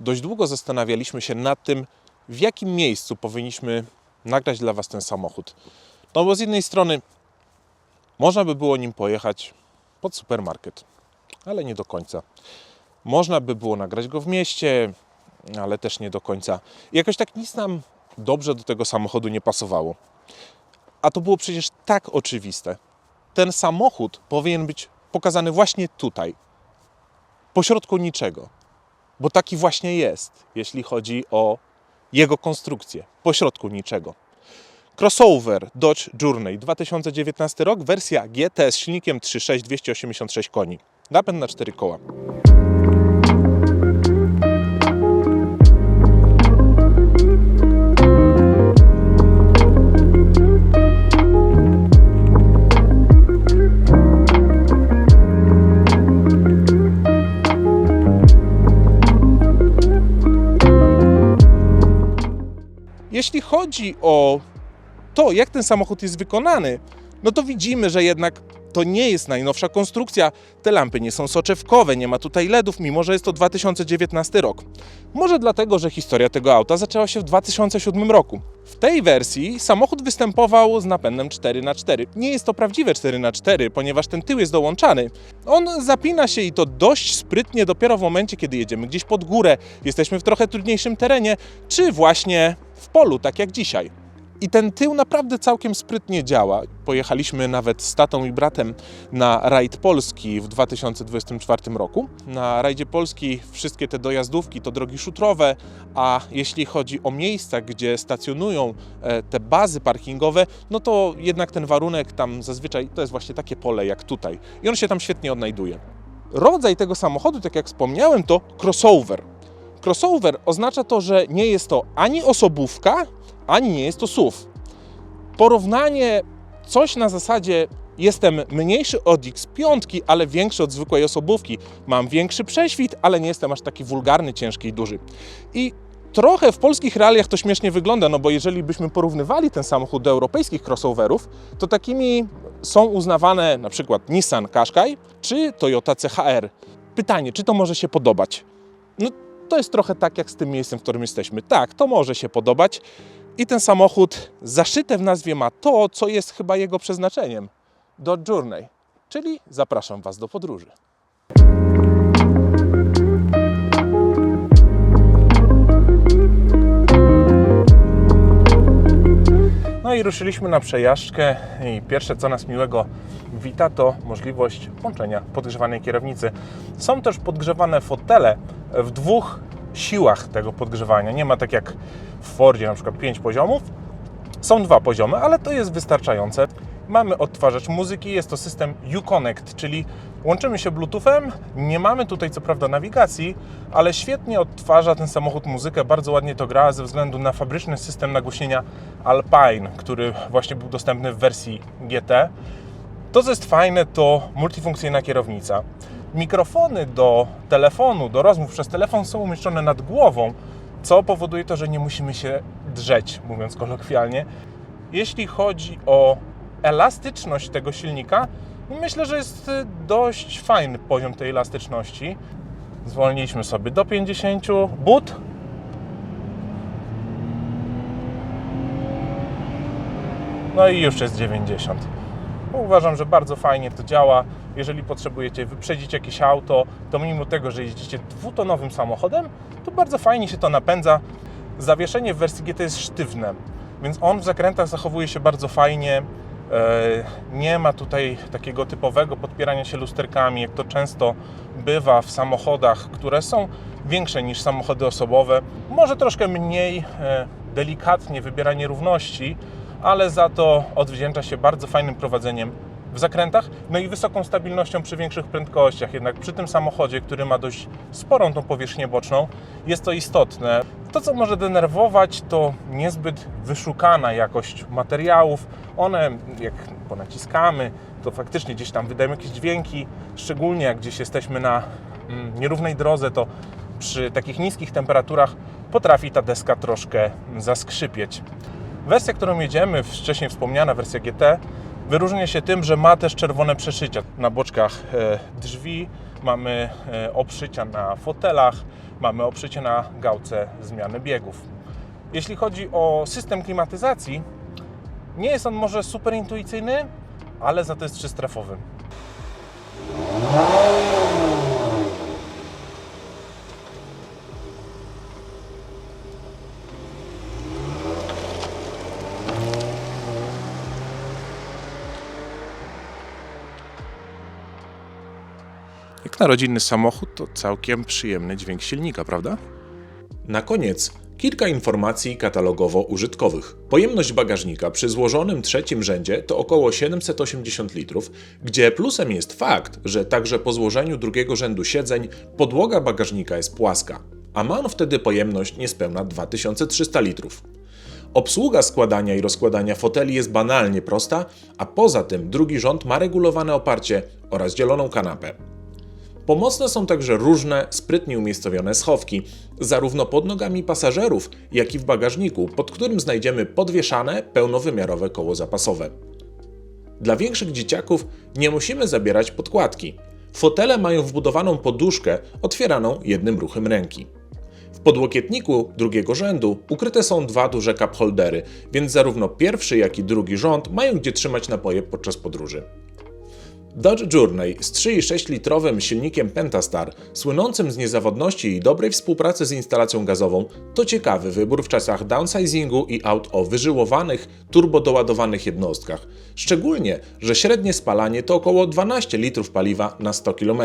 Dość długo zastanawialiśmy się nad tym, w jakim miejscu powinniśmy nagrać dla Was ten samochód. No bo z jednej strony można by było nim pojechać pod supermarket, ale nie do końca. Można by było nagrać go w mieście, ale też nie do końca. I jakoś tak nic nam dobrze do tego samochodu nie pasowało. A to było przecież tak oczywiste. Ten samochód powinien być pokazany właśnie tutaj, pośrodku niczego. Bo taki właśnie jest, jeśli chodzi o jego konstrukcję, pośrodku niczego. Crossover Dodge Journey 2019 rok, wersja GT z silnikiem 3.6 286 koni. Napęd na 4 koła. Jeśli chodzi o to, jak ten samochód jest wykonany, no to widzimy, że jednak to nie jest najnowsza konstrukcja. Te lampy nie są soczewkowe, nie ma tutaj LEDów, mimo że jest to 2019 rok. Może dlatego, że historia tego auta zaczęła się w 2007 roku. W tej wersji samochód występował z napędem 4x4. Nie jest to prawdziwe 4x4, ponieważ ten tył jest dołączany. On zapina się i to dość sprytnie dopiero w momencie, kiedy jedziemy gdzieś pod górę, jesteśmy w trochę trudniejszym terenie, czy właśnie w polu, tak jak dzisiaj. I ten tył naprawdę całkiem sprytnie działa. Pojechaliśmy nawet z tatą i bratem na rajd Polski w 2024 roku. Na rajdzie Polski wszystkie te dojazdówki to drogi szutrowe, a jeśli chodzi o miejsca, gdzie stacjonują te bazy parkingowe, no to jednak ten warunek tam zazwyczaj to jest właśnie takie pole jak tutaj. I on się tam świetnie odnajduje. Rodzaj tego samochodu, tak jak wspomniałem, to crossover. Crossover oznacza to, że nie jest to ani osobówka, ani nie jest to SUV. Porównanie coś na zasadzie jestem mniejszy od X5, ale większy od zwykłej osobówki. Mam większy prześwit, ale nie jestem aż taki wulgarny, ciężki i duży. I trochę w polskich realiach to śmiesznie wygląda, no bo jeżeli byśmy porównywali ten samochód do europejskich crossoverów, to takimi są uznawane na przykład Nissan Qashqai czy Toyota CHR. Pytanie, czy to może się podobać? No to jest trochę tak jak z tym miejscem, w którym jesteśmy. Tak, to może się podobać. I ten samochód zaszyte w nazwie ma to, co jest chyba jego przeznaczeniem. Dodge Journey, czyli zapraszam Was do podróży. No i ruszyliśmy na przejażdżkę i pierwsze, co nas miłego wita, to możliwość włączenia podgrzewanej kierownicy. Są też podgrzewane fotele w dwóch siłach tego podgrzewania. Nie ma tak jak w Fordzie na przykład 5 poziomów. Są 2 poziomy, ale to jest wystarczające. Mamy odtwarzacz muzyki, jest to system Uconnect, czyli łączymy się Bluetoothem. Nie mamy tutaj co prawda nawigacji, ale świetnie odtwarza ten samochód muzykę, bardzo ładnie to gra ze względu na fabryczny system nagłośnienia Alpine, który właśnie był dostępny w wersji GT. To, co jest fajne, to multifunkcyjna kierownica. Mikrofony do telefonu, do rozmów przez telefon są umieszczone nad głową, co powoduje to, że nie musimy się drzeć, mówiąc kolokwialnie. Jeśli chodzi o elastyczność tego silnika, myślę, że jest dość fajny poziom tej elastyczności. Zwolniliśmy sobie do 50 but. No i już jest 90. Uważam, że bardzo fajnie to działa. Jeżeli potrzebujecie wyprzedzić jakieś auto, to mimo tego, że jeździcie dwutonowym samochodem, to bardzo fajnie się to napędza. Zawieszenie w wersji GT jest sztywne, więc on w zakrętach zachowuje się bardzo fajnie. Nie ma tutaj takiego typowego podpierania się lusterkami, jak to często bywa w samochodach, które są większe niż samochody osobowe. Może troszkę mniej delikatnie wybieranie równości, ale za to odwdzięcza się bardzo fajnym prowadzeniem w zakrętach, no i wysoką stabilnością przy większych prędkościach. Jednak przy tym samochodzie, który ma dość sporą tą powierzchnię boczną, jest to istotne. To, co może denerwować, to niezbyt wyszukana jakość materiałów. One, jak ponaciskamy, to faktycznie gdzieś tam wydają jakieś dźwięki, szczególnie jak gdzieś jesteśmy na nierównej drodze, to przy takich niskich temperaturach potrafi ta deska troszkę zaskrzypieć. Wersja, którą jedziemy, wcześniej wspomniana wersja GT, wyróżnia się tym, że ma też czerwone przeszycia na boczkach drzwi, mamy obszycia na fotelach, mamy obszycie na gałce zmiany biegów. Jeśli chodzi o system klimatyzacji, nie jest on może super intuicyjny, ale za to jest trzystrefowy. Jak na rodzinny samochód, to całkiem przyjemny dźwięk silnika, prawda? Na koniec kilka informacji katalogowo-użytkowych. Pojemność bagażnika przy złożonym trzecim rzędzie to około 780 litrów, gdzie plusem jest fakt, że także po złożeniu drugiego rzędu siedzeń podłoga bagażnika jest płaska, a ma on wtedy pojemność niespełna 2300 litrów. Obsługa składania i rozkładania foteli jest banalnie prosta, a poza tym drugi rząd ma regulowane oparcie oraz dzieloną kanapę. Pomocne są także różne, sprytnie umiejscowione schowki, zarówno pod nogami pasażerów, jak i w bagażniku, pod którym znajdziemy podwieszane, pełnowymiarowe koło zapasowe. Dla większych dzieciaków nie musimy zabierać podkładki. Fotele mają wbudowaną poduszkę otwieraną jednym ruchem ręki. W podłokietniku drugiego rzędu ukryte są dwa duże cup holdery, więc zarówno pierwszy, jak i drugi rząd mają gdzie trzymać napoje podczas podróży. Dodge Journey z 3,6-litrowym silnikiem Pentastar, słynącym z niezawodności i dobrej współpracy z instalacją gazową, to ciekawy wybór w czasach downsizingu i aut o wyżyłowanych, turbodoładowanych jednostkach. Szczególnie, że średnie spalanie to około 12 litrów paliwa na 100 km.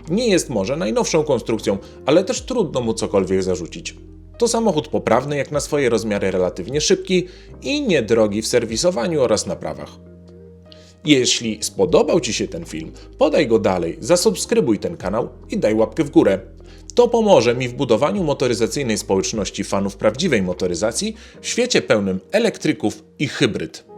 Nie jest może najnowszą konstrukcją, ale też trudno mu cokolwiek zarzucić. To samochód poprawny jak na swoje rozmiary, relatywnie szybki i niedrogi w serwisowaniu oraz naprawach. Jeśli spodobał Ci się ten film, podaj go dalej, zasubskrybuj ten kanał i daj łapkę w górę. To pomoże mi w budowaniu motoryzacyjnej społeczności fanów prawdziwej motoryzacji w świecie pełnym elektryków i hybryd.